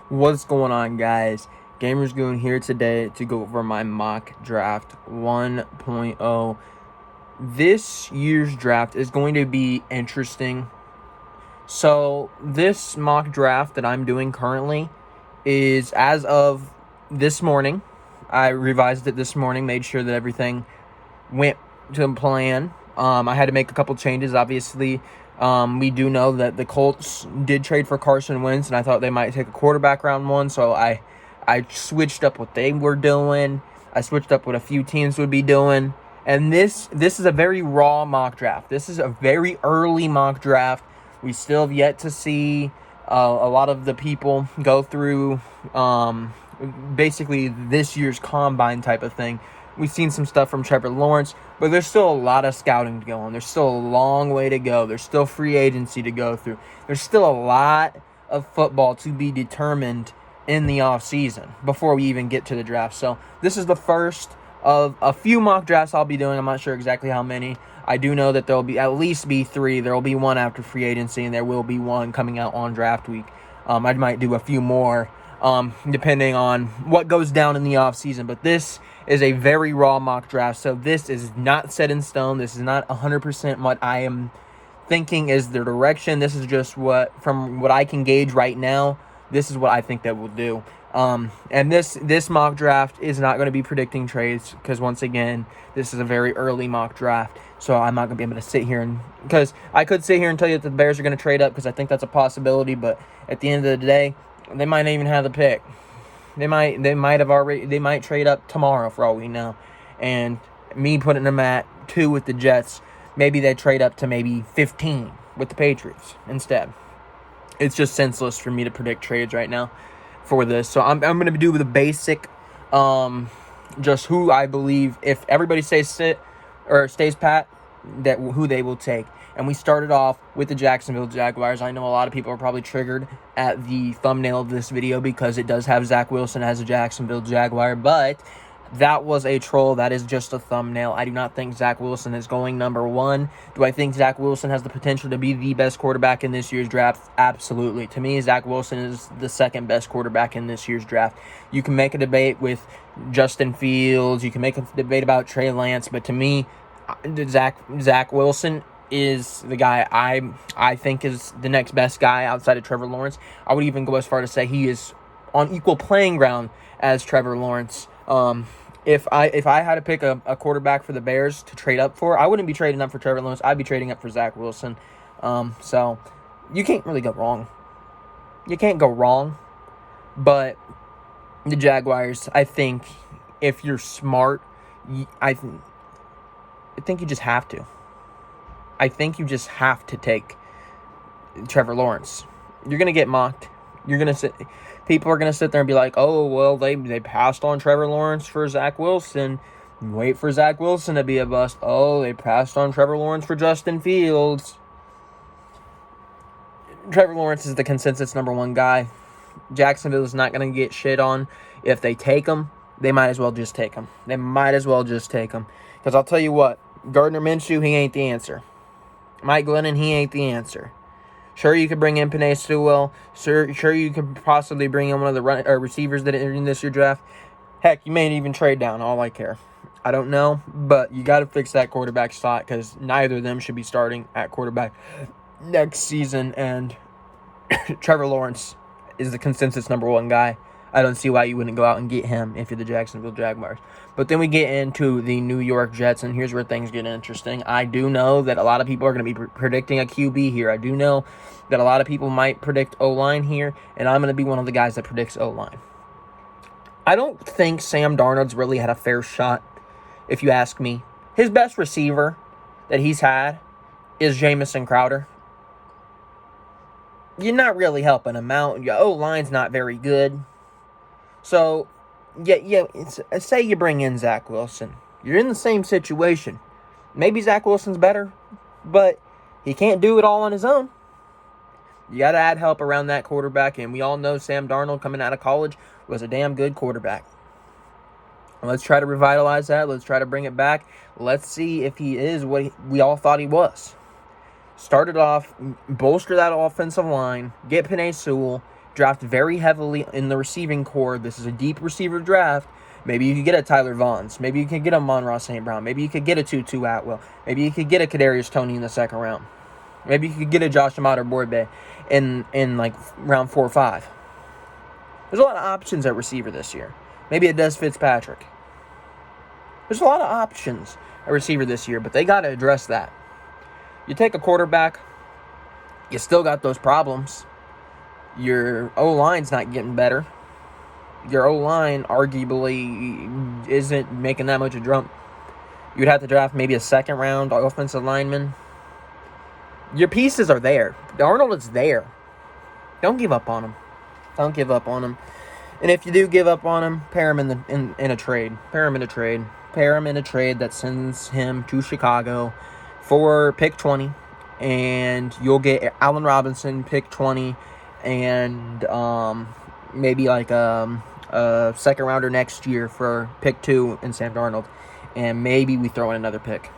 What's going on, guys? Gamers Goon here today to go over my mock draft 1.0. This year's draft is going to be interesting. So, this mock draft that I'm doing currently is as of this morning. I revised it this morning, made sure that everything went to plan. I had to make a couple changes, obviously. We do know that the Colts did trade for Carson Wentz, and I thought they might take a quarterback round one, so I switched up what they were doing. I switched up what a few teams would be doing. And this is a very raw mock draft. This is a very early mock draft. We still have yet to see a lot of the people go through basically this year's combine type of thing. We've seen some stuff from Trevor Lawrence, but there's still a lot of scouting to go on. There's still a long way to go. There's still free agency to go through. There's still a lot of football to be determined in the offseason before we even get to the draft. So this is the first of a few mock drafts I'll be doing. I'm not sure exactly how many. I do know that there will be at least be 3. There will be one after free agency, and there will be one coming out on draft week. I might do a few more depending on what goes down in the offseason. But this is a very raw mock draft, so this is not set in stone. This is not 100% what I am thinking is the direction. This is just from what I can gauge right now, this is what I think that we'll do. And this mock draft is not going to be predicting trades because, once again, this is a very early mock draft. So I'm not going to be able to sit here because I could sit here and tell you that the Bears are going to trade up because I think that's a possibility. But at the end of the day, they might not even have the pick. They might trade up tomorrow for all we know. And me putting them at 2 with the Jets, maybe they trade up to maybe 15 with the Patriots instead. It's just senseless for me to predict trades right now for this. So I'm going to do the basic, just who I believe, if everybody stays pat, that who they will take. And we started off with the Jacksonville Jaguars. I know a lot of people are probably triggered at the thumbnail of this video because it does have Zach Wilson as a Jacksonville Jaguar, but that was a troll. That is just a thumbnail. I do not think Zach Wilson is going number 1. Do I think Zach Wilson has the potential to be the best quarterback in this year's draft? Absolutely. To me, Zach Wilson is the second best quarterback in this year's draft. You can make a debate with Justin Fields. You can make a debate about Trey Lance, but to me, Zach Wilson is the guy I think is the next best guy outside of Trevor Lawrence. I would even go as far to say he is on equal playing ground as Trevor Lawrence. If I had to pick a quarterback for the Bears to trade up for, I wouldn't be trading up for Trevor Lawrence. I'd be trading up for Zach Wilson. So you can't really go wrong. You can't go wrong. But the Jaguars, I think, if you're smart, I think you just have to. I think you just have to take Trevor Lawrence. You're going to get mocked. People are going to sit there and be like, oh, well, they passed on Trevor Lawrence for Zach Wilson. Wait for Zach Wilson to be a bust. Oh, they passed on Trevor Lawrence for Justin Fields. Trevor Lawrence is the consensus number 1 guy. Jacksonville is not going to get shit on. If they take him, they might as well just take him. Because I'll tell you what, Gardner Minshew, he ain't the answer. Mike Glennon, he ain't the answer. Sure, you could bring in Penei Sewell. Sure, you could possibly bring in one of the receivers that are in this year's draft. Heck, you may even trade down. All I care. I don't know, but you got to fix that quarterback slot because neither of them should be starting at quarterback next season. And Trevor Lawrence is the consensus number 1 guy. I don't see why you wouldn't go out and get him if you're the Jacksonville Jaguars. But then we get into the New York Jets, and here's where things get interesting. I do know that a lot of people are going to be predicting a QB here. I do know that a lot of people might predict O-line here, and I'm going to be one of the guys that predicts O-line. I don't think Sam Darnold's really had a fair shot, if you ask me. His best receiver that he's had is Jamison Crowder. You're not really helping him out. Your O-line's not very good. So, say you bring in Zach Wilson. You're in the same situation. Maybe Zach Wilson's better, but he can't do it all on his own. You got to add help around that quarterback, and we all know Sam Darnold coming out of college was a damn good quarterback. Let's try to revitalize that. Let's try to bring it back. Let's see if he is what we all thought he was. Started off, bolster that offensive line, get Penei Sewell, draft very heavily in the receiving core. This is a deep receiver draft. Maybe you could get a Tyler Vaughn. Maybe you could get a Monroe St. Brown. Maybe you could get a Tutu Atwell. Maybe you could get a Kadarius Toney in the second round. Maybe you could get a Josh Amata Borbe in like round 4 or 5. There's a lot of options at receiver this year. Maybe a Des Fitzpatrick. There's a lot of options at receiver this year, but they got to address that. You take a quarterback, you still got those problems. Your O-line's not getting better. Your O-line arguably isn't making that much a jump. You'd have to draft maybe a second-round offensive lineman. Your pieces are there. Darnold is there. Don't give up on him. Don't give up on him. And if you do give up on him, pair him in a trade. Pair him in a trade. Pair him in a trade that sends him to Chicago for pick 20. And you'll get Allen Robinson, pick 20, and maybe like a second rounder next year for pick 2 and Sam Darnold. And maybe we throw in another pick.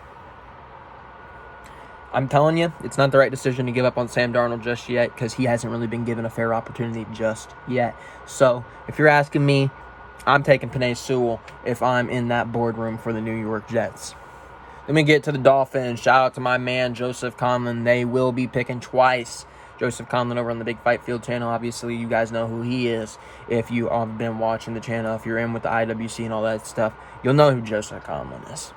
I'm telling you, it's not the right decision to give up on Sam Darnold just yet because he hasn't really been given a fair opportunity just yet. So, if you're asking me, I'm taking Penei Sewell if I'm in that boardroom for the New York Jets. Then we get to the Dolphins. Shout out to my man, Joseph Conlon. They will be picking twice. Joseph Conlon over on the Big Fight Field channel. Obviously, you guys know who he is. If you have been watching the channel, if you're in with the IWC and all that stuff, you'll know who Joseph Conlon is.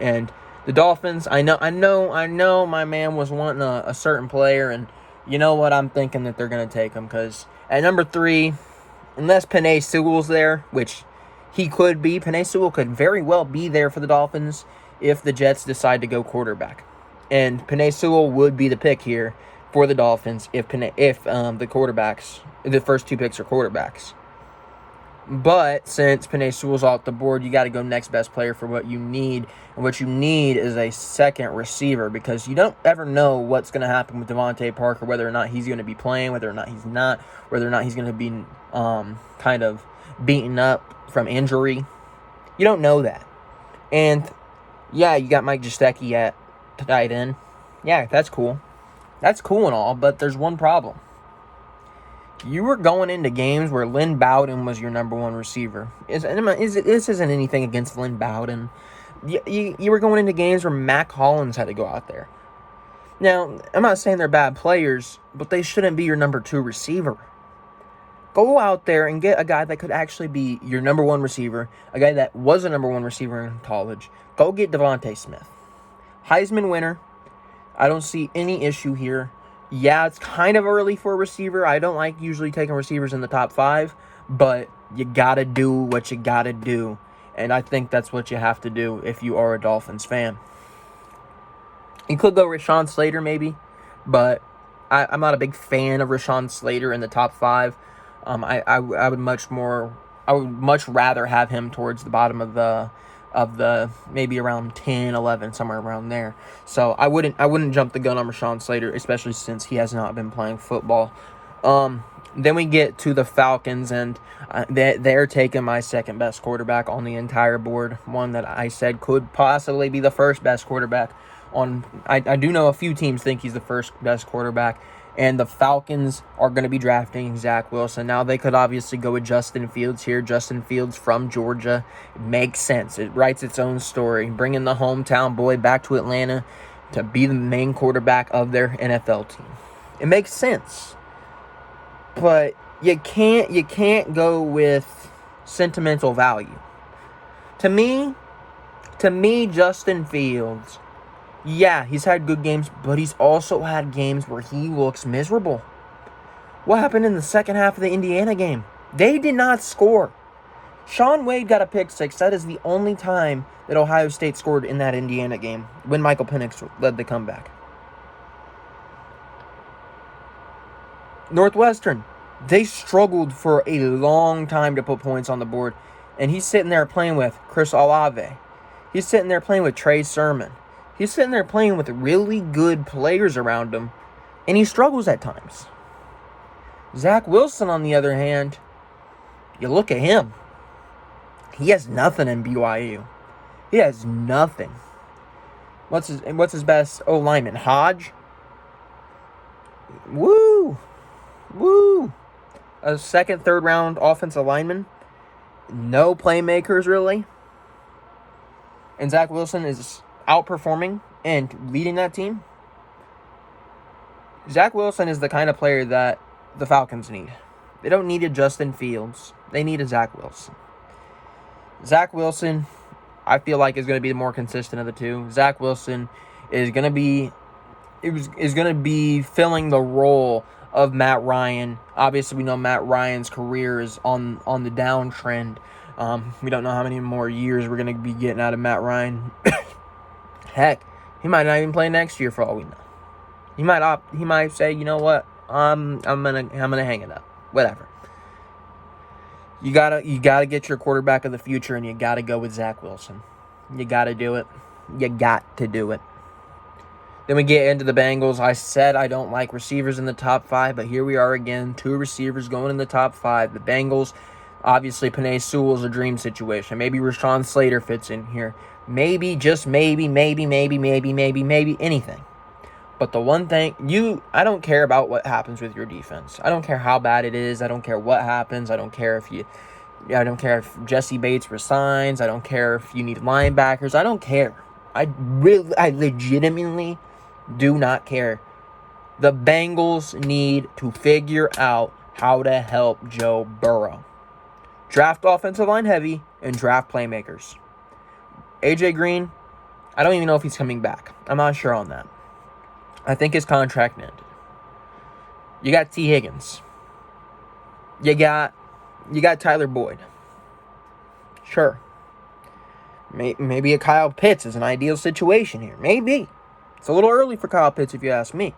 And the Dolphins, I know my man was wanting a certain player, and you know what? I'm thinking that they're going to take him because at number 3, unless Penei Sewell's there, which he could be, Penei Sewell could very well be there for the Dolphins if the Jets decide to go quarterback. And Penei Sewell would be the pick here for the Dolphins if the quarterbacks, the first 2 picks are quarterbacks. But since Penei Sewell's off the board, you got to go next best player for what you need. And what you need is a second receiver because you don't ever know what's going to happen with Devontae Parker, whether or not he's going to be playing, whether or not he's not, whether or not he's going to be kind of beaten up from injury. You don't know that. And, yeah, you got Mike Gesicki at tight end. Yeah, that's cool. That's cool and all, but there's one problem. You were going into games where Lynn Bowden was your number 1 receiver. This isn't anything against Lynn Bowden. You were going into games where Mac Hollins had to go out there. Now, I'm not saying they're bad players, but they shouldn't be your number 2 receiver. Go out there and get a guy that could actually be your number 1 receiver, a guy that was a number 1 receiver in college. Go get Devontae Smith. Heisman winner. I don't see any issue here. Yeah, it's kind of early for a receiver. I don't like usually taking receivers in the top 5, but you got to do what you got to do. And I think that's what you have to do if you are a Dolphins fan. You could go Rashawn Slater maybe, but I'm not a big fan of Rashawn Slater in the top 5. I would much rather have him towards the bottom of the maybe around 10, 11, somewhere around there. So I wouldn't jump the gun on Rashawn Slater, especially since he has not been playing football. Then we get to the Falcons, and they're taking my second best quarterback on the entire board. One that I said could possibly be the first best quarterback on. I do know a few teams think he's the first best quarterback. And the Falcons are going to be drafting Zach Wilson. Now, they could obviously go with Justin Fields here. Justin Fields from Georgia. It makes sense. It writes its own story. Bringing the hometown boy back to Atlanta to be the main quarterback of their NFL team. It makes sense. But you can't go with sentimental value. To me, Justin Fields, yeah, he's had good games, but he's also had games where he looks miserable. What happened in the second half of the Indiana game? They did not score. Sean Wade got a pick 6. That is the only time that Ohio State scored in that Indiana game when Michael Penix led the comeback. Northwestern, they struggled for a long time to put points on the board, and he's sitting there playing with Chris Olave. He's sitting there playing with Trey Sermon. He's sitting there playing with really good players around him, and he struggles at times. Zach Wilson, on the other hand, you look at him. He has nothing in BYU. He has nothing. What's his best lineman? Hodge? Woo! Woo! A second, third round offensive lineman. No playmakers, really. And Zach Wilson is outperforming and leading that team. Zach Wilson is the kind of player that the Falcons need. They don't need a Justin Fields. They need a Zach Wilson. Zach Wilson, I feel like, is going to be the more consistent of the two. Zach Wilson is going to be filling the role of Matt Ryan. Obviously, we know Matt Ryan's career is on the downtrend. We don't know how many more years we're going to be getting out of Matt Ryan. Heck, he might not even play next year for all we know. He might say, you know what, I'm gonna hang it up. Whatever. You gotta get your quarterback of the future, and you gotta go with Zach Wilson. You gotta do it. You got to do it. Then we get into the Bengals. I said I don't like receivers in the top 5, but here we are again. 2 receivers going in the top 5. The Bengals, obviously, Penei Sewell is a dream situation. Maybe Rashawn Slater fits in here. Maybe, just maybe anything. But the one thing, I don't care about what happens with your defense. I don't care how bad it is. I don't care what happens. I don't care if Jesse Bates resigns. I don't care if you need linebackers. I don't care. I legitimately do not care. The Bengals need to figure out how to help Joe Burrow. Draft offensive line heavy and draft playmakers. AJ Green, I don't even know if he's coming back. I'm not sure on that. I think his contract ended. You got T. Higgins. You got Tyler Boyd. Sure. Maybe a Kyle Pitts is an ideal situation here. Maybe. It's a little early for Kyle Pitts if you ask me.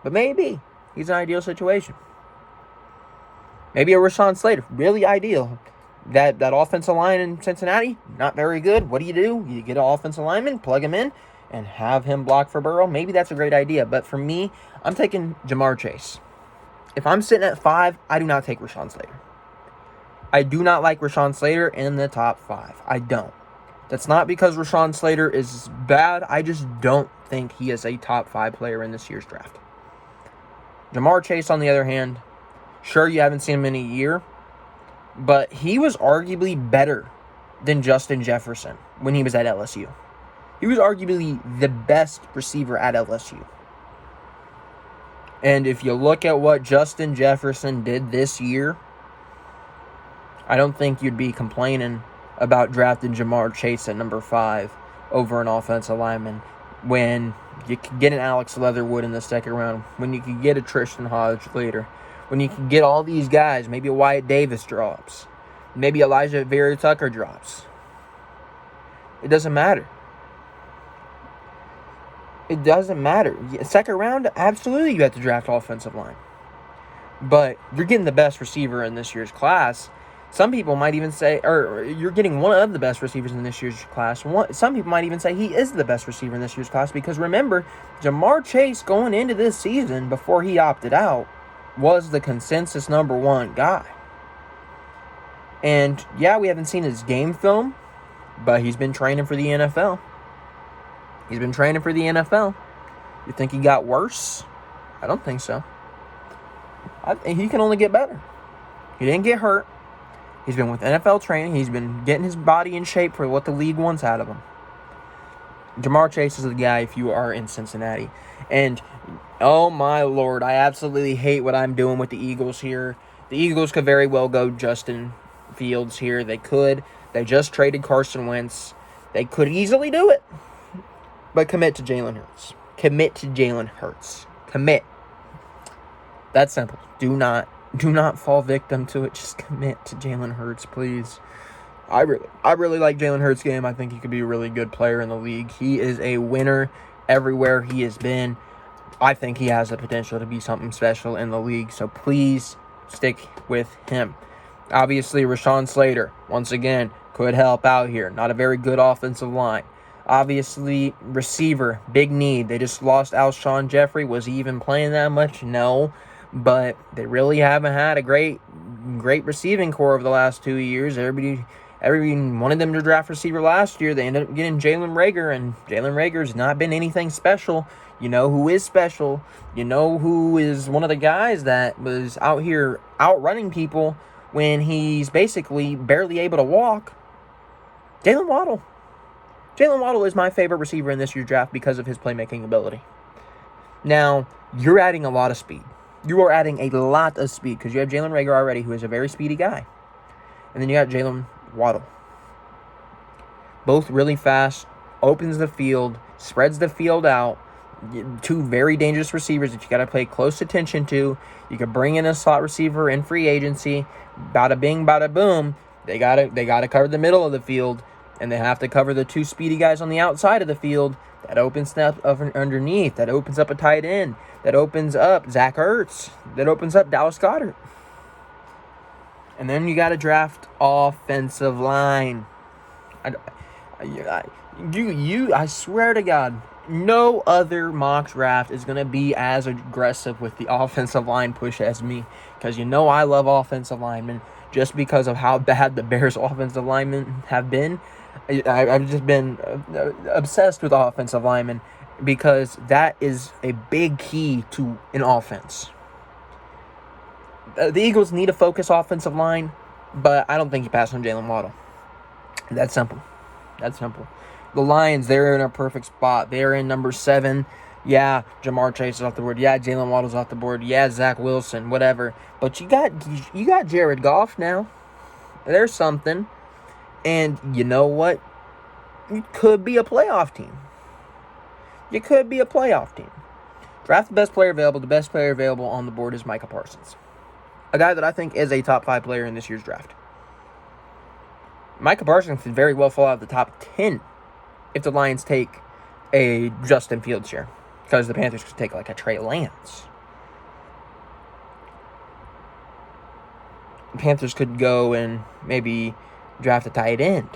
But maybe he's an ideal situation. Maybe a Rashawn Slater. Really ideal. That offensive line in Cincinnati, not very good. What do? You get an offensive lineman, plug him in, and have him block for Burrow. Maybe that's a great idea. But for me, I'm taking Jamar Chase. If I'm sitting at 5, I do not take Rashawn Slater. I do not like Rashawn Slater in the top 5. I don't. That's not because Rashawn Slater is bad. I just don't think he is a top 5 player in this year's draft. Jamar Chase, on the other hand, sure, you haven't seen him in a year, but he was arguably better than Justin Jefferson when he was at LSU. He was arguably the best receiver at LSU. And if you look at what Justin Jefferson did this year, I don't think you'd be complaining about drafting Jamar Chase at number 5 over an offensive lineman when you could get an Alex Leatherwood in the second round, when you could get a Tristan Hodge later, when you can get all these guys. Maybe a Wyatt Davis drops. Maybe Elijah Vera Tucker drops. It doesn't matter. It doesn't matter. Second round, absolutely you have to draft offensive line. But you're getting the best receiver in this year's class. Some people might even say, or you're getting one of the best receivers in this year's class. Some people might even say he is the best receiver in this year's class because remember, Jamar Chase going into this season before he opted out was the consensus number 1 guy. And yeah, we haven't seen his game film, but he's been training for the NFL. You think he got worse? I don't think so. I think he can only get better. He didn't get hurt. He's been with NFL training. He's been getting his body in shape for what the league wants out of him. Jamar Chase is the guy if you are in Cincinnati. And, oh my Lord, I absolutely hate what I'm doing with the Eagles here. The Eagles could very well go Justin Fields here. They could. They just traded Carson Wentz. They could easily do it. But commit to Jalen Hurts. Commit. That's simple. Do not fall victim to it. Just commit to Jalen Hurts, please. I really like Jalen Hurts' game. I think he could be a really good player in the league. He is a winner everywhere he has been. I think he has the potential to be something special in the league. So please stick with him. Obviously, Rashawn Slater, once again, could help out here. Not a very good offensive line. Obviously, receiver, big need. They just lost Alshon Jeffrey. Was he even playing that much? No. But they really haven't had a great receiving core over the last 2 years. Everybody Everyone wanted them to draft receiver last year. They ended up getting Jalen Reagor, and Jalen Rager's not been anything special. You know who is special. You know who is one of the guys that was out here outrunning people when he's basically barely able to walk. Jalen Waddle. Jalen Waddle is my favorite receiver in this year's draft because of his playmaking ability. Now, you're adding a lot of speed. You are adding a lot of speed because you have Jalen Reagor already, who is a very speedy guy. And then you got Jalen Waddle. Both really fast, opens the field, spreads the field out. Two very dangerous receivers that you got to pay close attention to. You can bring in a slot receiver in free agency. Bada bing, bada boom. They gotta cover the middle of the field, and they have to cover the two speedy guys on the outside of the field. That opens up underneath. That opens up a tight end. That opens up Zach Ertz. That opens up Dallas Goedert. And then you got to draft offensive line. I swear to God, no other mock draft is going to be as aggressive with the offensive line push as me. Because you know I love offensive linemen. Just because of how bad the Bears' offensive linemen have been. I've just been obsessed with offensive linemen. Because that is a big key to an offense. The Eagles need a focus offensive line, but I don't think you pass on Jalen Waddle. That's simple. The Lions, they're in a perfect spot. They're in number 7. Yeah, Jamar Chase is off the board. Yeah, Jalen Waddle's off the board. Yeah, Zach Wilson, whatever. But you got Jared Goff now. There's something. And you know what? You could be a playoff team. Draft the best player available. The best player available on the board is Micah Parsons. A guy that I think is a top 5 player in this year's draft. Micah Parsons could very well fall out of the top 10 if the Lions take a Justin Fields here. Because the Panthers could take like a Trey Lance. The Panthers could go and maybe draft a tight end.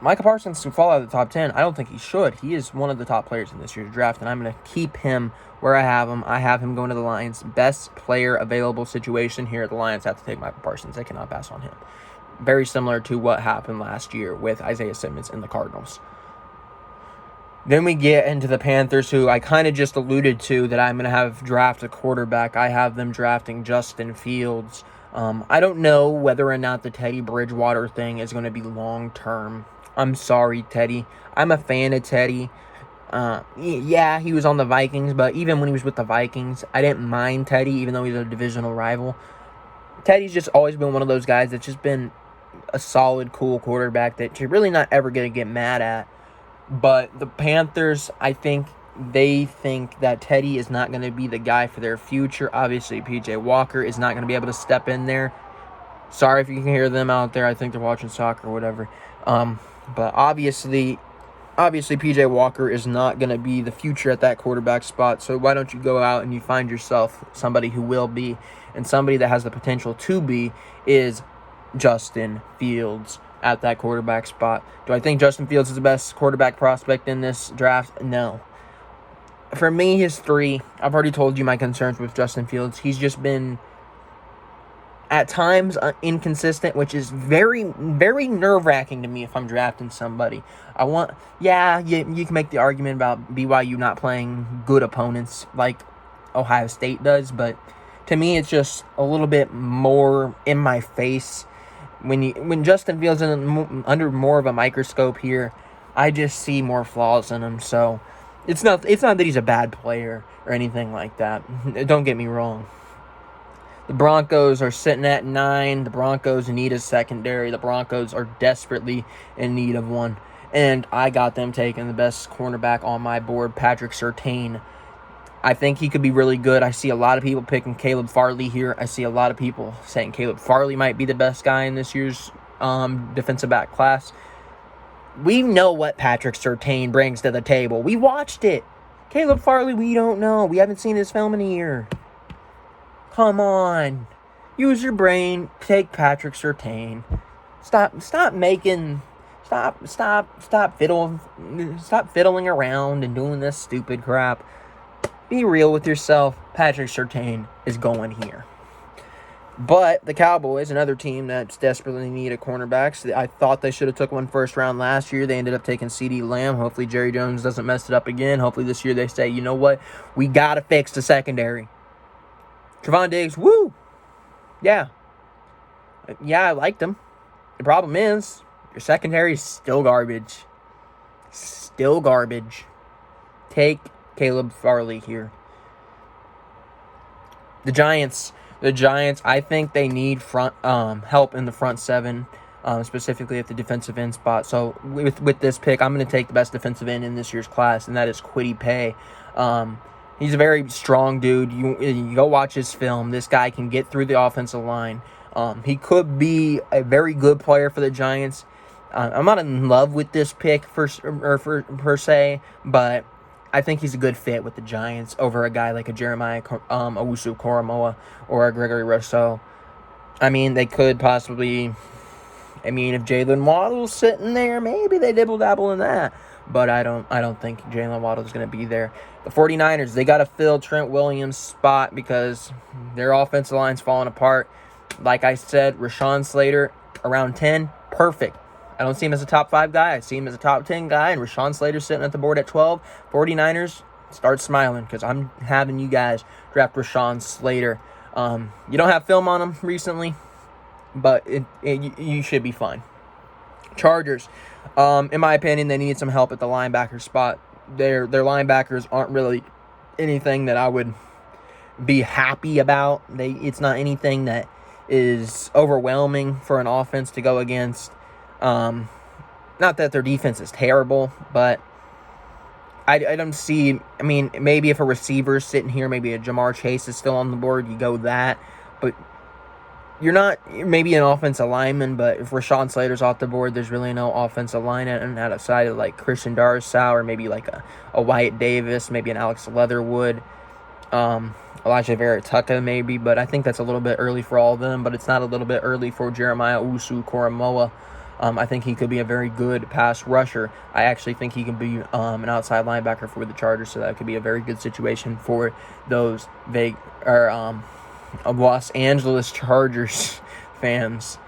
Micah Parsons could fall out of the top 10. I don't think he should. He is one of the top players in this year's draft, and I'm going to keep him where I have him. I have him going to the Lions. Best player available situation here. The Lions have to take Micah Parsons. They cannot pass on him. Very similar to what happened last year with Isaiah Simmons and the Cardinals. Then we get into the Panthers, who I kind of just alluded to that I'm going to have draft a quarterback. I have them drafting Justin Fields. I don't know whether or not the Teddy Bridgewater thing is going to be long-term. I'm sorry, Teddy. I'm a fan of Teddy. Yeah, he was on the Vikings, but even when he was with the Vikings, I didn't mind Teddy, even though he's a divisional rival. Teddy's just always been one of those guys that's just been a solid, cool quarterback that you're really not ever going to get mad at. But the Panthers, I think they think that Teddy is not going to be the guy for their future. Obviously, P.J. Walker is not going to be able to step in there. Sorry if you can hear them out there. I think they're watching soccer or whatever. But obviously P.J. Walker is not going to be the future at that quarterback spot. So why don't you go out and you find yourself somebody who will be, and somebody that has the potential to be is Justin Fields at that quarterback spot. Do I think Justin Fields is the best quarterback prospect in this draft? No. For me, he's 3. I've already told you my concerns with Justin Fields. He's just been at times inconsistent, which is very, very nerve-wracking to me if I'm drafting somebody. You can make the argument about BYU not playing good opponents like Ohio State does, but to me it's just a little bit more in my face. When Justin Fields is under more of a microscope here, I just see more flaws in him. So it's not that he's a bad player or anything like that. Don't get me wrong. The Broncos are sitting at 9. The Broncos need a secondary. The Broncos are desperately in need of one. And I got them taking the best cornerback on my board, Patrick Surtain. I think he could be really good. I see a lot of people picking Caleb Farley here. I see a lot of people saying Caleb Farley might be the best guy in this year's defensive back class. We know what Patrick Surtain brings to the table. We watched it. Caleb Farley, we don't know. We haven't seen his film in a year. Come on. Use your brain. Take Patrick Surtain. Stop fiddling around and doing this stupid crap. Be real with yourself. Patrick Surtain is going here. But the Cowboys, another team that's desperately need a cornerback. So I thought they should have took one first round last year. They ended up taking CeeDee Lamb. Hopefully Jerry Jones doesn't mess it up again. Hopefully this year they say, you know what? We got to fix the secondary. Trevon Diggs, woo! Yeah. Yeah, I liked him. The problem is, your secondary is still garbage. Still garbage. Take Caleb Farley here. The Giants, I think they need front help in the front seven, specifically at the defensive end spot. So with this pick, I'm going to take the best defensive end in this year's class, and that is Kwity Paye. He's a very strong dude. You go watch his film. This guy can get through the offensive line. He could be a very good player for the Giants. I'm not in love with this pick per se, but I think he's a good fit with the Giants over a guy like a Jeremiah Owusu-Koramoah or a Gregory Rousseau. I mean, they could possibly... I mean, if Jalen Waddle's sitting there, maybe they dibble-dabble in that. But I don't think Jalen Waddle's going to be there. The 49ers, they got to fill Trent Williams' spot because their offensive line's falling apart. Like I said, Rashawn Slater, around 10, perfect. I don't see him as a top 5 guy. I see him as a top 10 guy, and Rashawn Slater's sitting at the board at 12. 49ers, start smiling because I'm having you guys draft Rashawn Slater. You don't have film on him recently, but you should be fine. Chargers, in my opinion, they need some help at the linebacker spot. Their linebackers aren't really anything that I would be happy about. It's not anything that is overwhelming for an offense to go against. Not that their defense is terrible, but I don't see... I mean, maybe if a receiver's sitting here, maybe a Jamar Chase is still on the board, you go that. But you're not... Maybe an offensive lineman, but if Rashawn Slater's off the board, there's really no offensive line outside of like Christian Darrisaw or maybe like a Wyatt Davis, maybe an Alex Leatherwood, Elijah Vera-Tucker maybe, but I think that's a little bit early for all of them, but it's not a little bit early for Jeremiah Owusu-Koramoah. I think he could be a very good pass rusher. I actually think he can be an outside linebacker for the Chargers, so that could be a very good situation for those Los Angeles Chargers fans.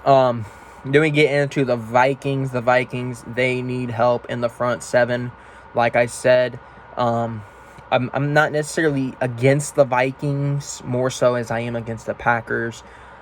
Then we get into the Vikings. The Vikings, they need help in the front seven. Like I said, I'm not necessarily against the Vikings, more so as I am against the Packers.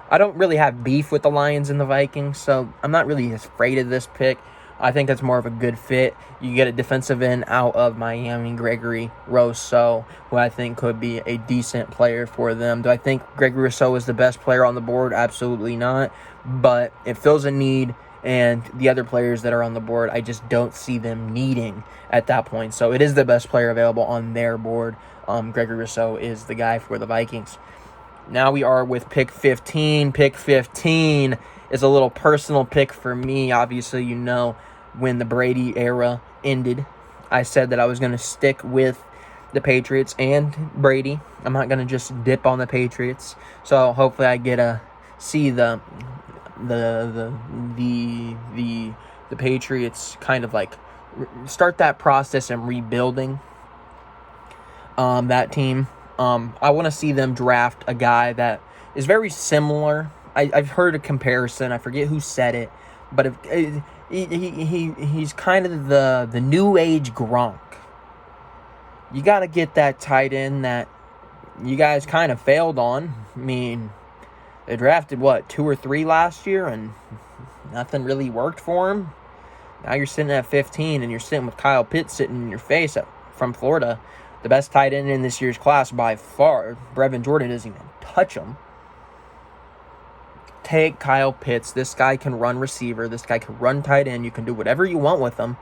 I don't really have beef with the Lions and the Vikings, so I'm not really afraid of this pick. I think that's more of a good fit. You get a defensive end out of Miami, Gregory Rousseau, who I think could be a decent player for them. Do I think Gregory Rousseau is the best player on the board? Absolutely not. But it fills a need, and the other players that are on the board, I just don't see them needing at that point. So it is the best player available on their board. Gregory Rousseau is the guy for the Vikings. Now we are with pick 15. Pick 15 is a little personal pick for me. Obviously, you know, when the Brady era ended, I said that I was going to stick with the Patriots and Brady. I'm not going to just dip on the Patriots. So hopefully I get to see the Patriots kind of like start that process and rebuilding that team. I want to see them draft a guy that is very similar. I've heard a comparison. I forget who said it, but he's kind of the new age Gronk. You got to get that tight end that you guys kind of failed on. I mean, they drafted, 2 or 3 last year, and nothing really worked for him. Now you're sitting at 15, and you're sitting with Kyle Pitts sitting in your face from Florida. The best tight end in this year's class by far. Brevin Jordan doesn't even touch him. Take Kyle Pitts. This guy can run receiver. This guy can run tight end. You can do whatever you want with him.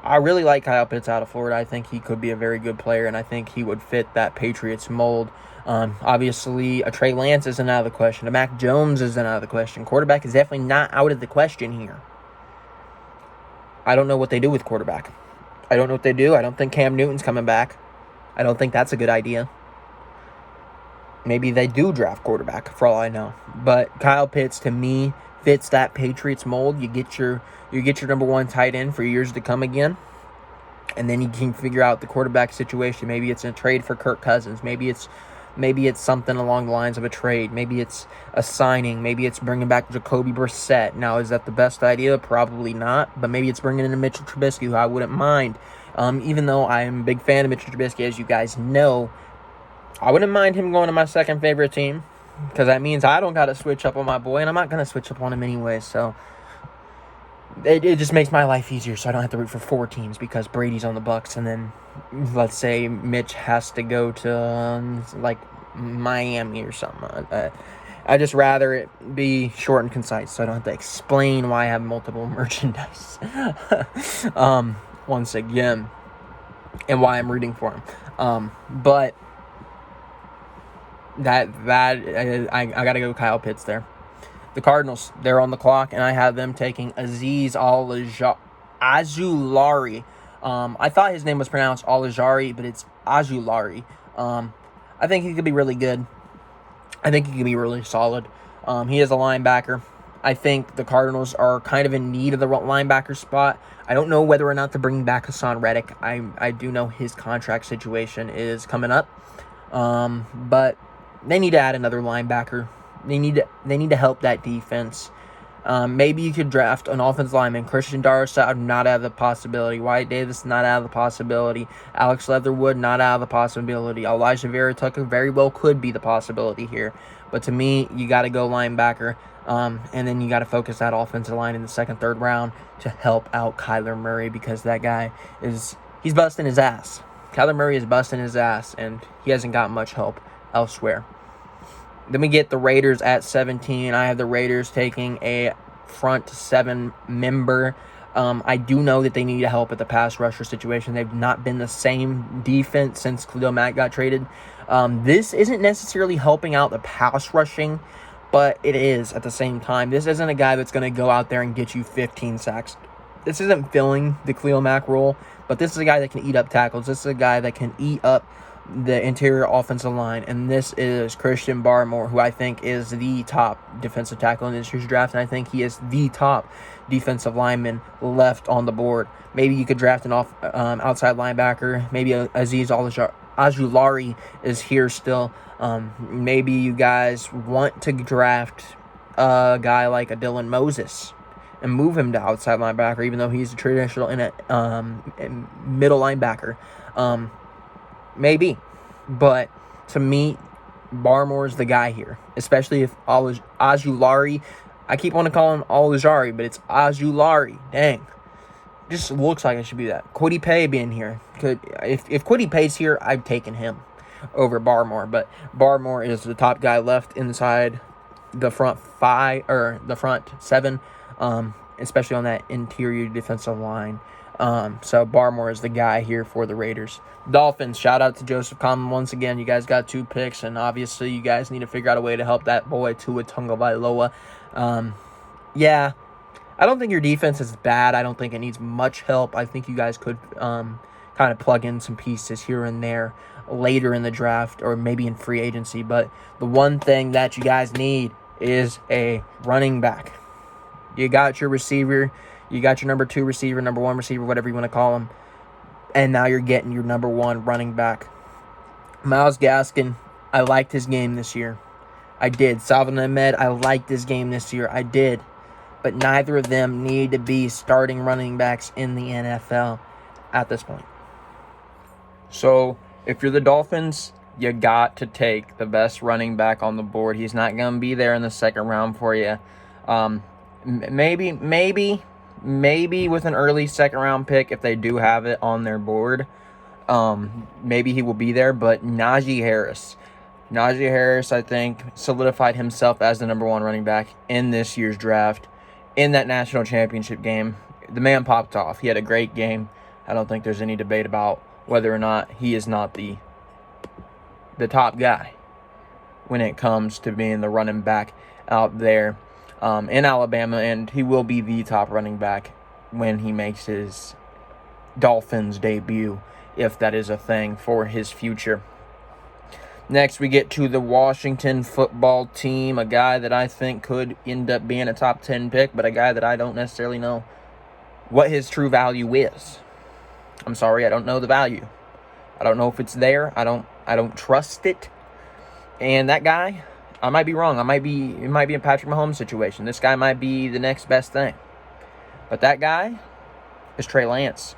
I really like Kyle Pitts out of Florida. I think he could be a very good player, and I think he would fit that Patriots mold. Obviously, a Trey Lance isn't out of the question. A Mac Jones isn't out of the question. Quarterback is definitely not out of the question here. I don't know what they do with quarterback. I don't know what they do. I don't think Cam Newton's coming back. I don't think that's a good idea. Maybe they do draft quarterback, for all I know. But Kyle Pitts, to me, fits that Patriots mold. You get your number one tight end for years to come again. And then you can figure out the quarterback situation. Maybe it's a trade for Kirk Cousins. Maybe it's Maybe it's something along the lines of a trade. Maybe it's a signing. Maybe it's bringing back Jacoby Brissett. Now, is that the best idea? Probably not. But maybe it's bringing in a Mitchell Trubisky, who I wouldn't mind. Even though I am a big fan of Mitchell Trubisky, as you guys know, I wouldn't mind him going to my second favorite team, because that means I don't got to switch up on my boy, and I'm not going to switch up on him anyway. So it just makes my life easier, so I don't have to root for 4 teams because Brady's on the Bucks, and then let's say Mitch has to go to like Miami or something. I just rather it be short and concise, so I don't have to explain why I have multiple merchandise. Once again, and why I'm rooting for him. But I gotta go Kyle Pitts there. The Cardinals, they're on the clock, and I have them taking Azeez Ojulari. I thought his name was pronounced Ojulari, but it's Ojulari. I think he could be really good. I think he could be really solid. He is a linebacker. I think the Cardinals are kind of in need of the linebacker spot. I don't know whether or not to bring back Hassan Reddick. I do know his contract situation is coming up. But they need to add another linebacker. They need to help that defense. Maybe you could draft an offensive lineman. Christian Darrisaw, not out of the possibility. Wyatt Davis, not out of the possibility. Alex Leatherwood, not out of the possibility. Elijah Vera Tucker very well could be the possibility here. But to me, you got to go linebacker. And then you got to focus that offensive line in the second, third round to help out Kyler Murray, because that guy he's busting his ass. Kyler Murray is busting his ass, and he hasn't got much help elsewhere. Then we get the Raiders at 17. I have the Raiders taking a front 7 member. I do know that they need help at the pass rusher situation. They've not been the same defense since Khalil Mack got traded. This isn't necessarily helping out the pass rushing, but it is at the same time. This isn't a guy that's going to go out there and get you 15 sacks. This isn't filling the Khalil Mack role, but this is a guy that can eat up tackles. This is a guy that can eat up the interior offensive line, and this is Christian Barmore, who I think is the top defensive tackle in this year's draft, and I think he is the top defensive lineman left on the board. Maybe you could draft an outside linebacker. Maybe Azeez Ojulari is here still. Maybe you guys want to draft a guy like a Dylan Moses and move him to outside linebacker, even though he's a traditional middle linebacker. Maybe. But to me, Barmore's the guy here, especially if Ojulari, I keep wanting to call him Ojulari, but it's Ojulari. Dang. Just looks like it should be that. Kwity Paye being here. If Kwity Paye's here, I've taken him over Barmore. But Barmore is the top guy left inside the front 7, especially on that interior defensive line. So Barmore is the guy here for the Raiders. Dolphins, shout out to Joseph Common once again. You guys got 2 picks, and obviously you guys need to figure out a way to help that boy Tua Tagovailoa. Yeah, I don't think your defense is bad. I don't think it needs much help. I think you guys could kind of plug in some pieces here and there later in the draft or maybe in free agency. But the one thing that you guys need is a running back. You got your receiver. You got your number 2 receiver, number 1 receiver, whatever you want to call him. And now you're getting your number 1 running back. Myles Gaskin, I liked his game this year. I did. Salvon Ahmed, I liked his game this year. I did. But neither of them need to be starting running backs in the NFL at this point. So, if you're the Dolphins, you got to take the best running back on the board. He's not going to be there in the second round for you. Maybe with an early second round pick, if they do have it on their board, maybe he will be there. But Najee Harris, I think, solidified himself as the number 1 running back in this year's draft. In that national championship game, the man popped off. He had a great game. I don't think there's any debate about whether or not he is not the top guy when it comes to being the running back out there in Alabama, and he will be the top running back when he makes his Dolphins debut, if that is a thing for his future. Next, we get to the Washington football team, a guy that I think could end up being a top 10 pick, but a guy that I don't necessarily know what his true value is. I'm sorry, I don't know the value. I don't know if it's there. I don't trust it. And that guy, I might be wrong. It might be a Patrick Mahomes situation. This guy might be the next best thing. But that guy is Trey Lance.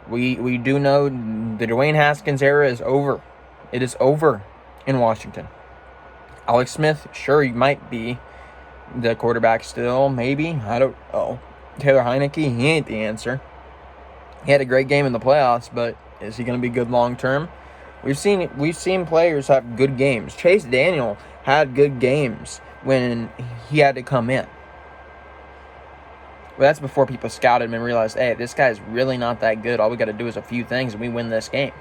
We do know the Dwayne Haskins era is over. It is over in Washington. Alex Smith, sure, he might be the quarterback still, maybe. I don't know. Taylor Heineke, he ain't the answer. He had a great game in the playoffs, but is he going to be good long term? We've seen players have good games. Chase Daniel had good games when he had to come in. But that's before people scouted him and realized, hey, this guy's really not that good. All we got to do is a few things and we win this game.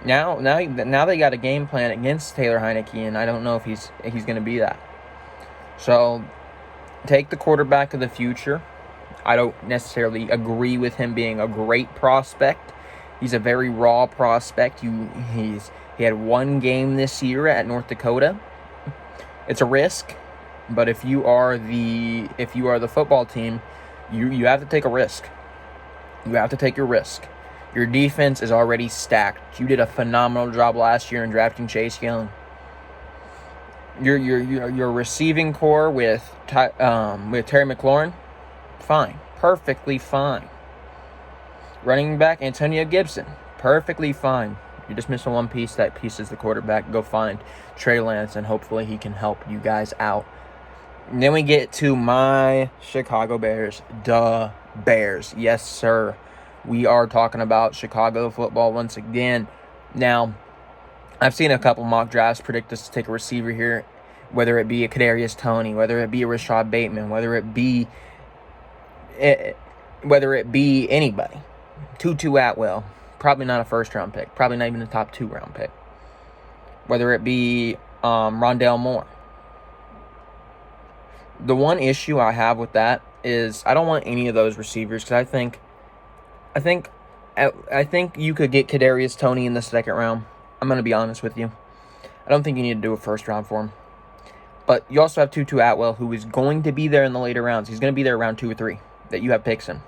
Now they got a game plan against Taylor Heineke, and I don't know if he's going to be that. So take the quarterback of the future. I don't necessarily agree with him being a great prospect. He's a very raw prospect. He had one game this year at North Dakota. It's a risk, but if you are the football team, you have to take a risk. You have to take your risk. Your defense is already stacked. You did a phenomenal job last year in drafting Chase Young. Your receiving core with Terry McLaurin, fine, perfectly fine. Running back Antonio Gibson, perfectly fine. You're just missing one piece. That piece is the quarterback. Go find Trey Lance, and hopefully he can help you guys out. And then we get to my Chicago Bears. The Bears. Yes, sir. We are talking about Chicago football once again. Now, I've seen a couple mock drafts predict us to take a receiver here, whether it be a Kadarius Toney, whether it be a Rashad Bateman, whether it be anybody. Tutu Atwell, probably not a first-round pick, probably not even a top 2-round pick. Whether it be Rondale Moore. The one issue I have with that is I don't want any of those receivers because I think you could get Kadarius Toney in the second round. I'm going to be honest with you. I don't think you need to do a first round for him. But you also have Tutu Atwell, who is going to be there in the later rounds. He's going to be there around 2 or 3 that you have picks in.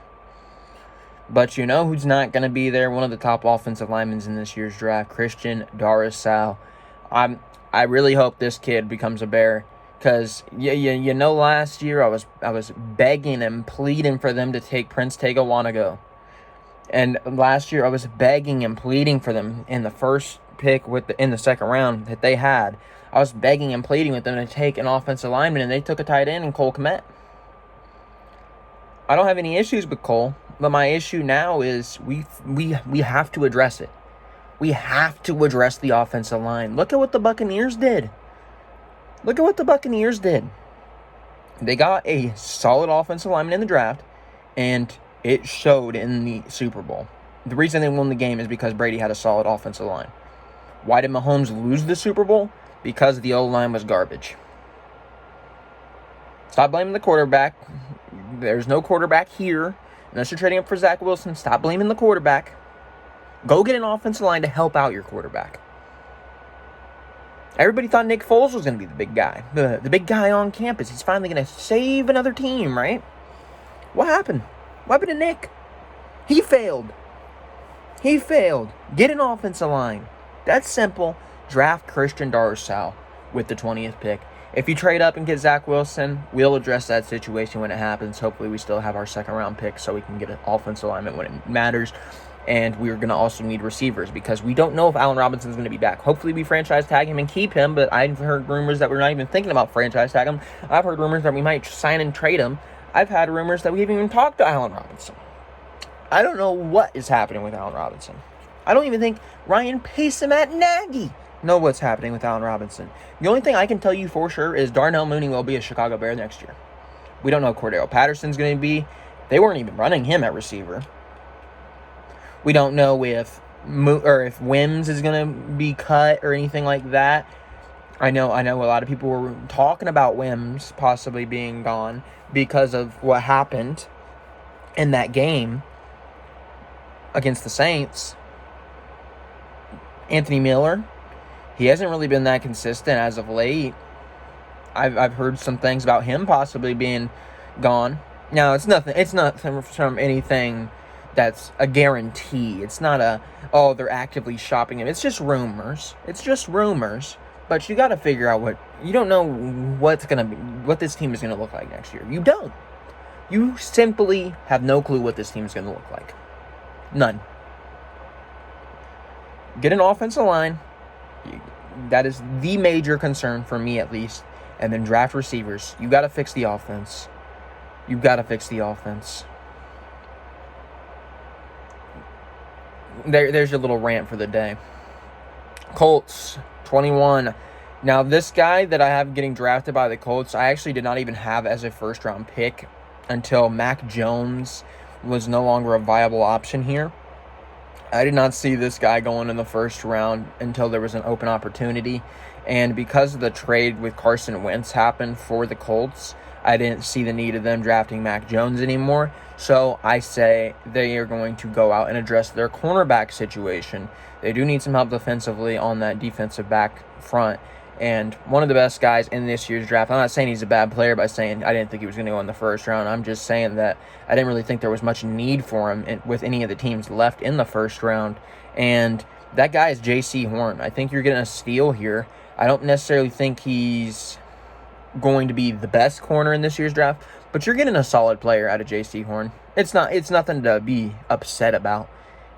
But you know who's not going to be there? One of the top offensive linemen in this year's draft, Christian Darrisaw. I really hope this kid becomes a Bear. Because, you know, last year I was begging and pleading for them to take Prince Tega. And last year I was begging and pleading for them in the first pick in the second round that they had. I was begging and pleading with them to take an offensive lineman, and they took a tight end in Cole Kmet. I don't have any issues with Cole, but my issue now is we have to address it. We have to address the offensive line. Look at what the Buccaneers did. They got a solid offensive lineman in the draft, and it showed in the Super Bowl. The reason they won the game is because Brady had a solid offensive line. Why did Mahomes lose the Super Bowl? Because the O-line was garbage. Stop blaming the quarterback. There's no quarterback here. Unless you're trading up for Zach Wilson, stop blaming the quarterback. Go get an offensive line to help out your quarterback. Everybody thought Nick Foles was going to be the big guy. The big guy on campus. He's finally going to save another team, right? What happened? What happened to Nick? He failed. Get an offensive line. That's simple. Draft Christian Darrisaw with the 20th pick. If you trade up and get Zach Wilson, we'll address that situation when it happens. Hopefully we still have our second-round pick so we can get an offensive alignment when it matters. And we're going to also need receivers because we don't know if Allen Robinson's going to be back. Hopefully we franchise tag him and keep him, but I've heard rumors that we're not even thinking about franchise tag him. I've heard rumors that we might sign and trade him. I've had rumors that we haven't even talked to Allen Robinson. I don't know what is happening with Allen Robinson. I don't even think Ryan Pace and Matt Nagy know what's happening with Allen Robinson. The only thing I can tell you for sure is Darnell Mooney will be a Chicago Bear next year. We don't know who Cordell Patterson's going to be. They weren't even running him at receiver. We don't know if Wims is going to be cut or anything like that. I know a lot of people were talking about Wims possibly being gone because of what happened in that game against the Saints. Anthony Miller, he hasn't really been that consistent as of late. I've heard some things about him possibly being gone. Now it's nothing from anything that's a guarantee. It's not oh, they're actively shopping him. It's just rumors. But you got to figure out you don't know what this team is going to look like next year. You don't. You simply have no clue what this team is going to look like. None. Get an offensive line. That is the major concern for me, at least. And then draft receivers. You got to fix the offense. There's your little rant for the day. Colts, 21. Now, this guy that I have getting drafted by the Colts, I actually did not even have as a first-round pick until Mac Jones was no longer a viable option here. I did not see this guy going in the first round until there was an open opportunity. And because of the trade with Carson Wentz happened for the Colts, I didn't see the need of them drafting Mac Jones anymore. So I say they are going to go out and address their cornerback situation. They do need some help defensively on that defensive back front. And one of the best guys in this year's draft, I'm not saying he's a bad player by saying I didn't think he was going to go in the first round. I'm just saying that I didn't really think there was much need for him with any of the teams left in the first round. And that guy is J.C. Horn. I think you're getting a steal here. I don't necessarily think he's going to be the best corner in this year's draft, but you're getting a solid player out of J.C. Horn. It's nothing to be upset about.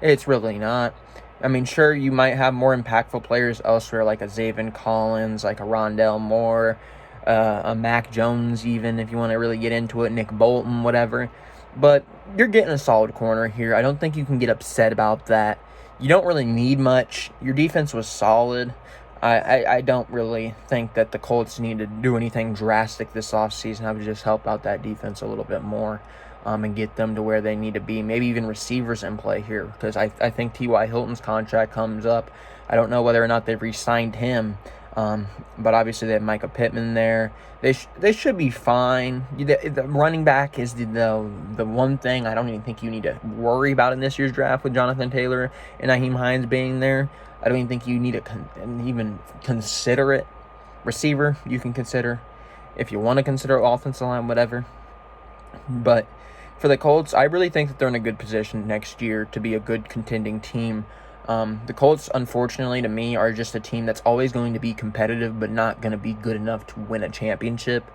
It's really not. I mean, sure, you might have more impactful players elsewhere, like a Zaven Collins, like a Rondell Moore, a Mac Jones even, if you want to really get into it, Nick Bolton, whatever. But you're getting a solid corner here. I don't think you can get upset about that. You don't really need much. Your defense was solid. I don't really think that the Colts need to do anything drastic this offseason. I would just help out that defense a little bit more. And get them to where they need to be. Maybe even receivers in play here, because I think T.Y. Hilton's contract comes up. I don't know whether or not they've re-signed him, but obviously they have Micah Pittman there. They should be fine. The running back is the one thing I don't even think you need to worry about in this year's draft with Jonathan Taylor and Nyheim Hines being there. I don't even think you need to even consider it. Receiver, you can consider. If you want to consider offensive line, whatever. But for the Colts, I really think that they're in a good position next year to be a good contending team. The Colts, unfortunately, to me, are just a team that's always going to be competitive but not going to be good enough to win a championship.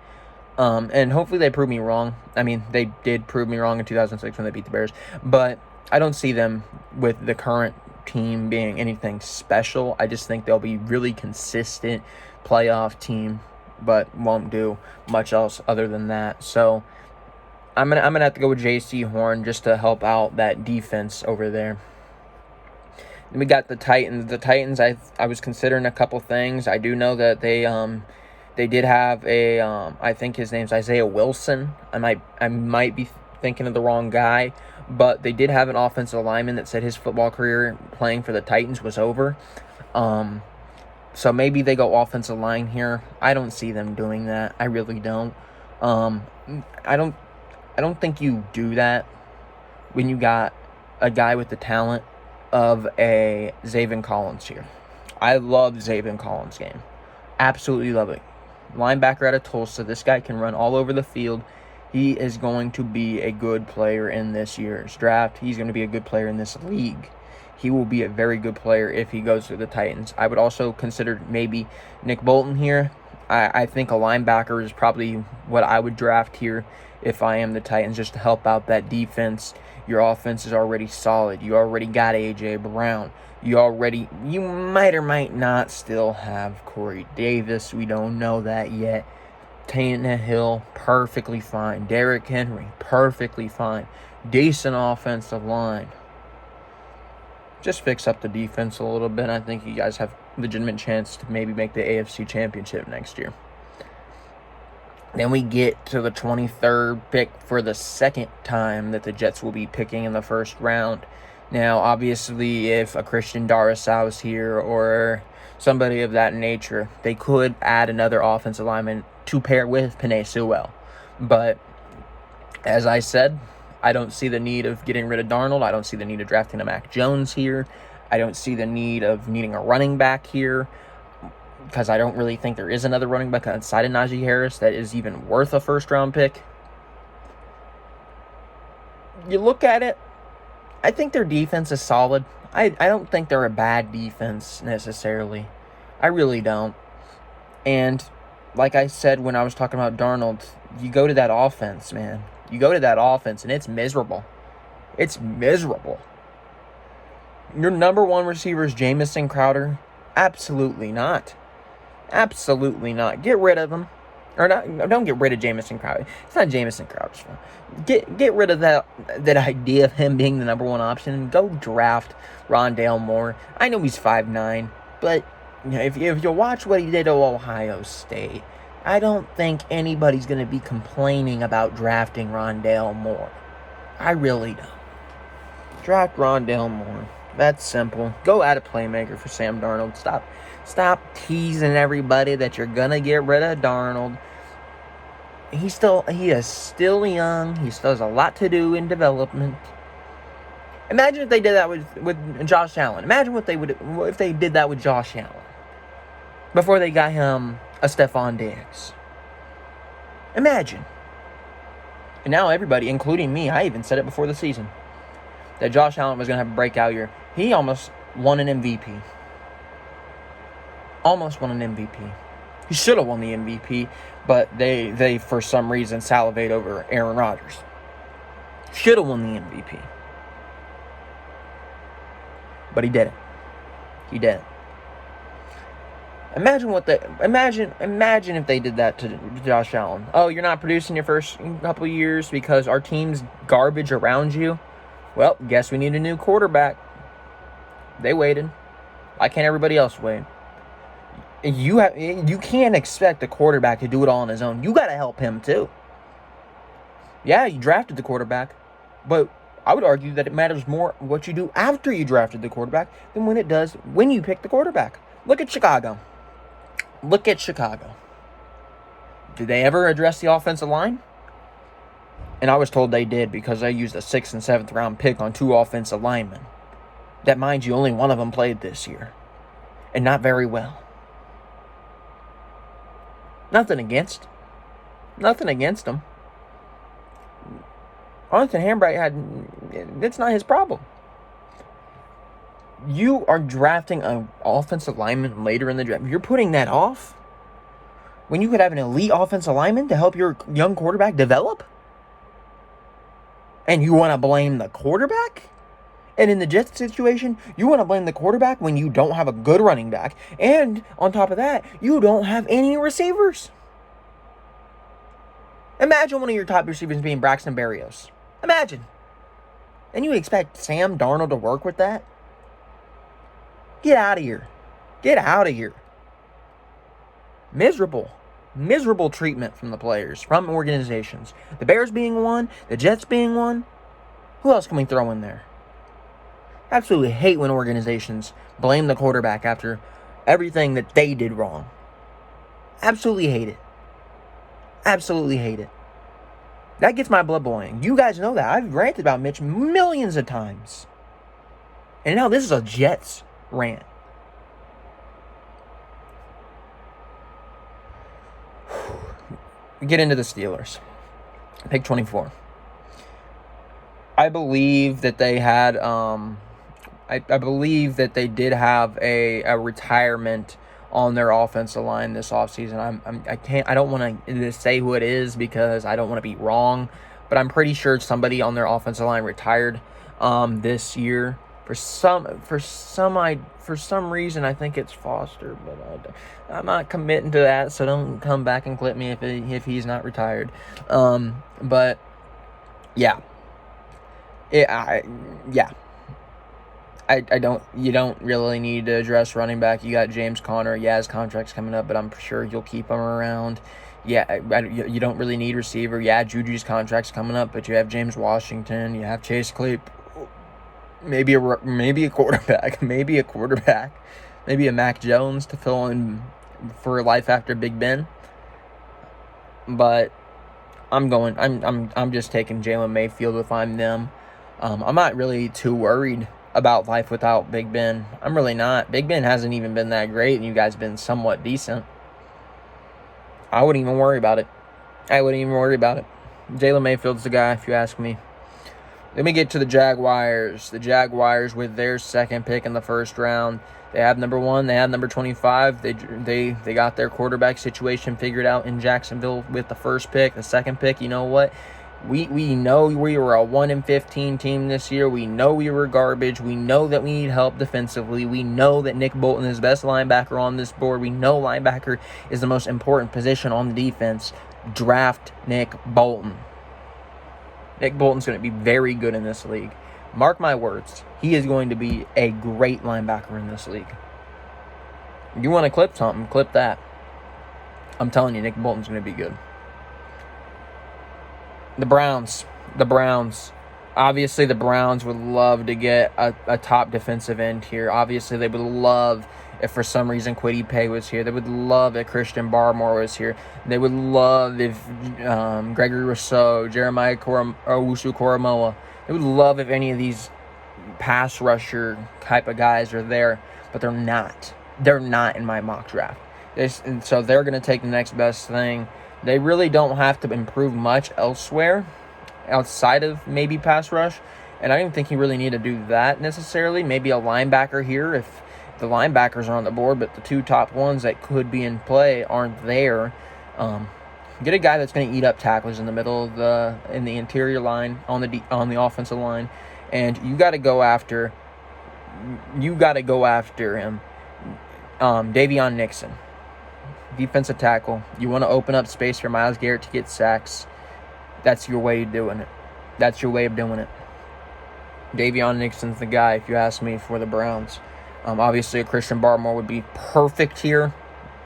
And hopefully they prove me wrong. I mean, they did prove me wrong in 2006 when they beat the Bears. But I don't see them with the current team being anything special. I just think they'll be really consistent playoff team, but won't do much else other than that. So I'm gonna have to go with J.C. Horn just to help out that defense over there. Then we got the Titans. The Titans, I was considering a couple things. I do know that they did have a I think his name's Isaiah Wilson. I might be thinking of the wrong guy, but they did have an offensive lineman that said his football career playing for the Titans was over. So maybe they go offensive line here. I don't see them doing that. I really don't. I don't think you do that when you got a guy with the talent of a Zaven Collins here. I love Zaven Collins' game. Absolutely love it. Linebacker out of Tulsa. This guy can run all over the field. He is going to be a good player in this year's draft. He's going to be a good player in this league. He will be a very good player if he goes to the Titans. I would also consider maybe Nick Bolton here. I think a linebacker is probably what I would draft here if I am the Titans, just to help out that defense. Your offense is already solid. You already got A.J. Brown. You might or might not still have Corey Davis. We don't know that yet. Tannehill, perfectly fine. Derrick Henry, perfectly fine. Decent offensive line. Just fix up the defense a little bit. I think you guys have legitimate chance to maybe make the AFC Championship next year. Then we get to the 23rd pick for the second time that the Jets will be picking in the first round. Now, obviously, if a Christian Darrisaw is here or somebody of that nature, they could add another offensive lineman to pair with Penei Sewell. But as I said, I don't see the need of getting rid of Darnold. I don't see the need of drafting a Mac Jones here. I don't see the need of needing a running back here, because I don't really think there is another running back outside of Najee Harris that is even worth a first-round pick. You look at it, I think their defense is solid. I don't think they're a bad defense necessarily. I really don't. And like I said when I was talking about Darnold, you go to that offense, man. You go to that offense, and it's miserable. It's miserable. Your number one receiver is Jamison Crowder? Absolutely not. Absolutely not. Get rid of him. Or not, don't get rid of Jamison Crowder. It's not Jamison Crowder's fault. Get rid of that idea of him being the number one option and go draft Rondale Moore. I know he's 5'9", but if you watch what he did at Ohio State, I don't think anybody's going to be complaining about drafting Rondale Moore. I really don't. Draft Rondale Moore. That's simple. Go add a playmaker for Sam Darnold. Stop teasing everybody that you're going to get rid of Darnold. He is still young. He still has a lot to do in development. Imagine if they did that with Josh Allen. Imagine if they did that with Josh Allen before they got him a Stephon Diggs. Imagine. And now everybody, including me, I even said it before the season, that Josh Allen was going to have a breakout year. He almost won an MVP. Almost won an MVP. He should have won the MVP, but they for some reason salivate over Aaron Rodgers. Should have won the MVP. But he didn't. He didn't. Imagine if they did that to Josh Allen. Oh, you're not producing your first couple of years because our team's garbage around you? Well, guess we need a new quarterback. They waited. Why can't everybody else wait? You can't expect a quarterback to do it all on his own. You got to help him too. Yeah, you drafted the quarterback, but I would argue that it matters more what you do after you drafted the quarterback than when it does when you pick the quarterback. Look at Chicago. Did they ever address the offensive line? And I was told they did because they used a 6th and 7th round pick on 2 offensive linemen. That, mind you, only one of them played this year. And not very well. Nothing against him. Jonathan Hambright that's not his problem. You are drafting an offensive lineman later in the draft. You're putting that off when you could have an elite offensive lineman to help your young quarterback develop? And you want to blame the quarterback? And in the Jets situation, you want to blame the quarterback when you don't have a good running back. And on top of that, you don't have any receivers. Imagine one of your top receivers being Braxton Berrios. Imagine. And you expect Sam Darnold to work with that? Get out of here. Get out of here. Miserable treatment from the players, from organizations. The Bears being one, the Jets being one. Who else can we throw in there? Absolutely hate when organizations blame the quarterback after everything that they did wrong. Absolutely hate it. Absolutely hate it. That gets my blood boiling. You guys know that. I've ranted about Mitch millions of times. And now this is a Jets rant. Get into the Steelers. Pick 24. I believe that they had I believe that they did have a retirement on their offensive line this offseason. I don't want to say who it is because I don't want to be wrong, but I'm pretty sure somebody on their offensive line retired this year. For some reason, I think it's Foster, but I'm not committing to that, so don't come back and clip me if he's not retired. But yeah. You don't really need to address running back. You got James Conner. Yeah, his contract's coming up, but I'm sure you'll keep him around. Yeah, you don't really need receiver. Yeah, Juju's contract's coming up, but you have James Washington. You have Chase Claypool. Maybe a quarterback. Maybe a Mac Jones to fill in for life after Big Ben. But I'm just taking Jalen Mayfield if I'm them. I'm not really too worried about life without Big Ben. I'm really not. Big Ben hasn't even been that great, and you guys have been somewhat decent. I wouldn't even worry about it. Jalen Mayfield's the guy, if you ask me. Then we get to the Jaguars. The Jaguars with their second pick in the first round. They have number 1. They have number 25. They got their quarterback situation figured out in Jacksonville with the first pick. The second pick, you know what? We know we were a 1-15 team this year. We know we were garbage. We know that we need help defensively. We know that Nick Bolton is the best linebacker on this board. We know linebacker is the most important position on the defense. Draft Nick Bolton. Nick Bolton's going to be very good in this league. Mark my words. He is going to be a great linebacker in this league. You want to clip something, clip that. I'm telling you, Nick Bolton's going to be good. The Browns. Obviously, the Browns would love to get a top defensive end here. Obviously, they would love if for some reason Kwity Paye was here. They would love if Christian Barmore was here. They would love if Gregory Rousseau, Jeremiah Owusu-Koramoah. They would love if any of these pass rusher type of guys are there, but they're not. They're not in my mock draft. And so they're going to take the next best thing. They really don't have to improve much elsewhere outside of maybe pass rush, and I don't think you really need to do that necessarily. Maybe a linebacker here if the linebackers are on the board, but the 2 top ones that could be in play aren't there. Get a guy that's going to eat up tackles in the middle of in the interior line on the offensive line, and you got to go after him. Davion Nixon, defensive tackle. You want to open up space for Myles Garrett to get sacks. That's your way of doing it. Davion Nixon's the guy, if you ask me, for the Browns. Obviously, a Christian Barmore would be perfect here,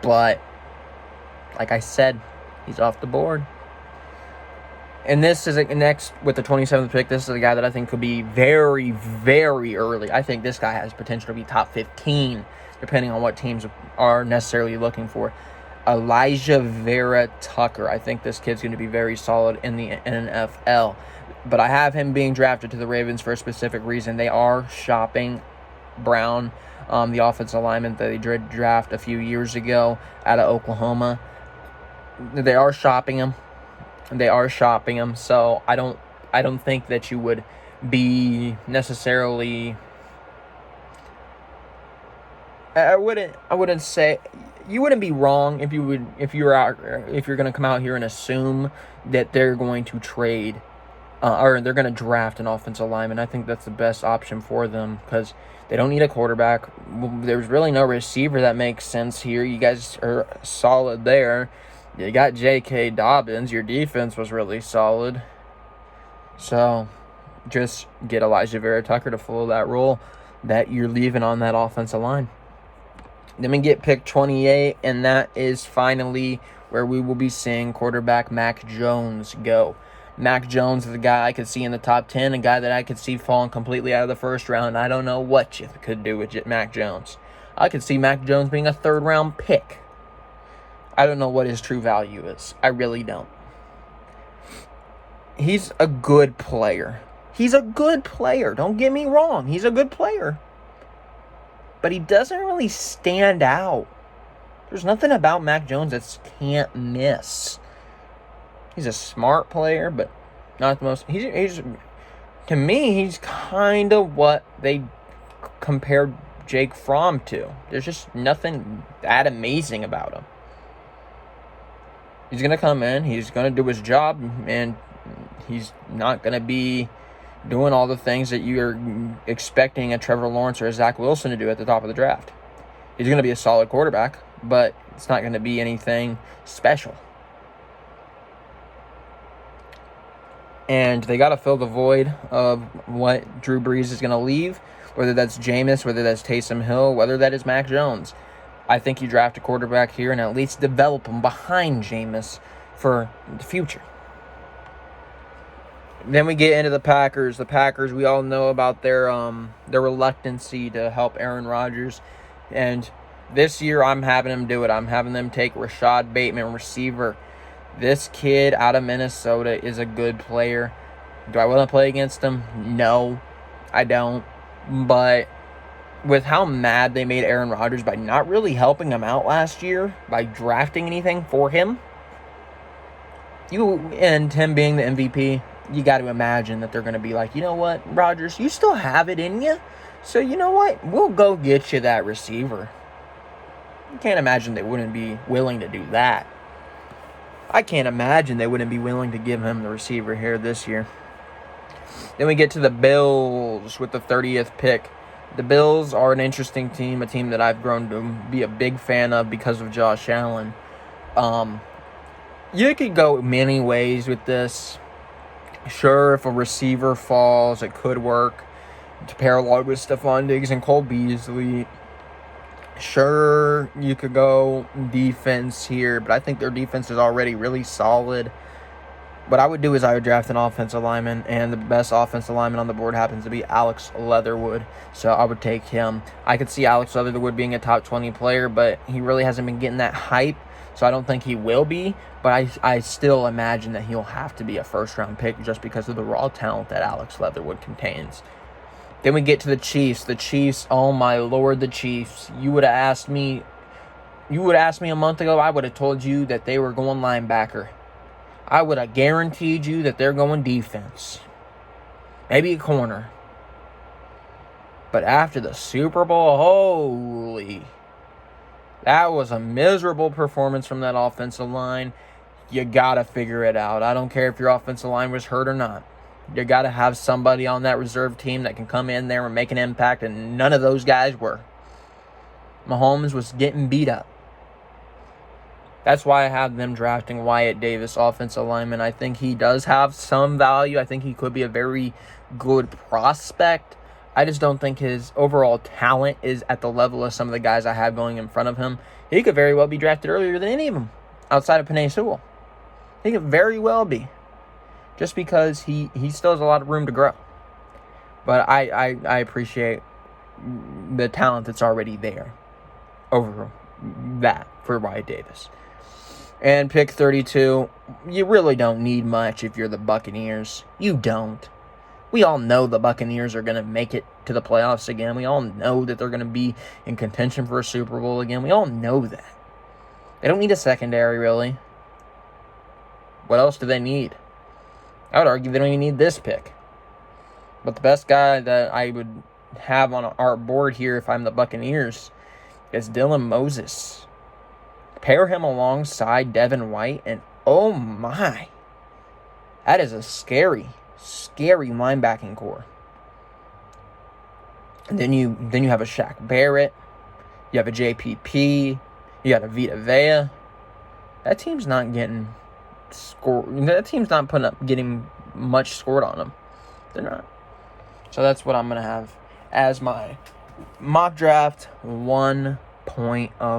but like I said, he's off the board. And this is next with the 27th pick. This is a guy that I think could be very, very early. I think this guy has potential to be top 15, depending on what teams are necessarily looking for. Elijah Vera Tucker. I think this kid's going to be very solid in the NFL. But I have him being drafted to the Ravens for a specific reason. They are shopping Brown, the offensive lineman that they did draft a few years ago out of Oklahoma. They are shopping him. So I don't think that you would be necessarily. I wouldn't say you wouldn't be wrong if you're going to come out here and assume that they're going to trade or they're going to draft an offensive lineman. I think that's the best option for them because they don't need a quarterback. There's really no receiver that makes sense here. You guys are solid there. You got J.K. Dobbins. Your defense was really solid. So just get Elijah Vera Tucker to fill that role that you're leaving on that offensive line. Then we get pick 28, and that is finally where we will be seeing quarterback Mac Jones go. Mac Jones is a guy I could see in the top 10, a guy that I could see falling completely out of the first round. I don't know what you could do with Mac Jones. I could see Mac Jones being a third-round pick. I don't know what his true value is. I really don't. He's a good player. Don't get me wrong. He's a good player. But he doesn't really stand out. There's nothing about Mac Jones that can't miss. He's a smart player, but not the most. He's to me, he's kind of what they compared Jake Fromm to. There's just nothing that amazing about him. He's going to come in, he's going to do his job, and he's not going to be doing all the things that you're expecting a Trevor Lawrence or a Zach Wilson to do at the top of the draft. He's going to be a solid quarterback, but it's not going to be anything special. And they got to fill the void of what Drew Brees is going to leave, whether that's Jameis, whether that's Taysom Hill, whether that is Mac Jones. I think you draft a quarterback here and at least develop him behind Jameis for the future. Then we get into the Packers. The Packers, we all know about their reluctancy to help Aaron Rodgers. And this year, I'm having them do it. I'm having them take Rashad Bateman, receiver. This kid out of Minnesota is a good player. Do I want to play against him? No, I don't. But with how mad they made Aaron Rodgers by not really helping him out last year, by drafting anything for him, and him being the MVP, you got to imagine that they're going to be like, you know what, Rodgers, you still have it in you. So you know what? We'll go get you that receiver. You can't imagine they wouldn't be willing to do that. I can't imagine they wouldn't be willing to give him the receiver here this year. Then we get to the Bills with the 30th pick. The Bills are an interesting team, a team that I've grown to be a big fan of because of Josh Allen. You could go many ways with this. Sure, if a receiver falls, it could work to pair along with Stephon Diggs and Cole Beasley. Sure, you could go defense here, but I think their defense is already really solid. What I would do is I would draft an offensive lineman, and the best offensive lineman on the board happens to be Alex Leatherwood, so I would take him. I could see Alex Leatherwood being a top 20 player, but he really hasn't been getting that hype, so I don't think he will be, but I still imagine that he'll have to be a first-round pick just because of the raw talent that Alex Leatherwood contains. Then we get to the Chiefs. The Chiefs, oh my Lord, the Chiefs. You would have asked me a month ago, I would have told you that they were going linebacker. I would have guaranteed you that they're going defense. Maybe a corner. But after the Super Bowl, holy, that was a miserable performance from that offensive line. You got to figure it out. I don't care if your offensive line was hurt or not. You got to have somebody on that reserve team that can come in there and make an impact, and none of those guys were. Mahomes was getting beat up. That's why I have them drafting Wyatt Davis, offensive lineman. I think he does have some value. I think he could be a very good prospect. I just don't think his overall talent is at the level of some of the guys I have going in front of him. He could very well be drafted earlier than any of them outside of Penei Sewell. He could very well be. Just because he still has a lot of room to grow. But I appreciate the talent that's already there over that for Wyatt Davis. And pick 32, you really don't need much if you're the Buccaneers. You don't. We all know the Buccaneers are going to make it to the playoffs again. We all know that they're going to be in contention for a Super Bowl again. We all know that. They don't need a secondary, really. What else do they need? I would argue they don't even need this pick. But the best guy that I would have on our board here if I'm the Buccaneers is Dylan Moses. Pair him alongside Devin White, and oh my, that is a scary linebacking core. And then you have a Shaq Barrett, you have a JPP, you got a Vita Vea. That team's not getting scored. That team's not getting much scored on them. They're not. So that's what I'm gonna have as my mock draft 1.0.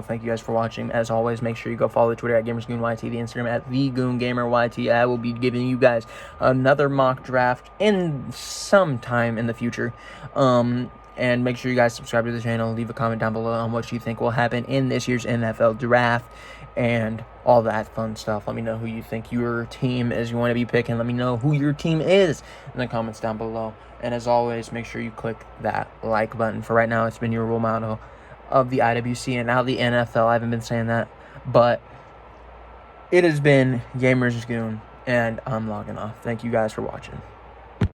Thank you guys for watching. As always, make sure you go follow the Twitter at GamersGoonYT, the Instagram at thegoongameryt. I will be giving you guys another mock draft in some time in the future. And make sure you guys subscribe to the channel. Leave a comment down below on what you think will happen in this year's NFL draft and all that fun stuff. Let me know who you think your team is you want to be picking. Let me know who your team is in the comments down below. And as always, make sure you click that like button. For right now, it's been your role model of the IWC and now the NFL. I haven't been saying that, but it has been Gamers Goon, and I'm logging off. Thank you guys for watching.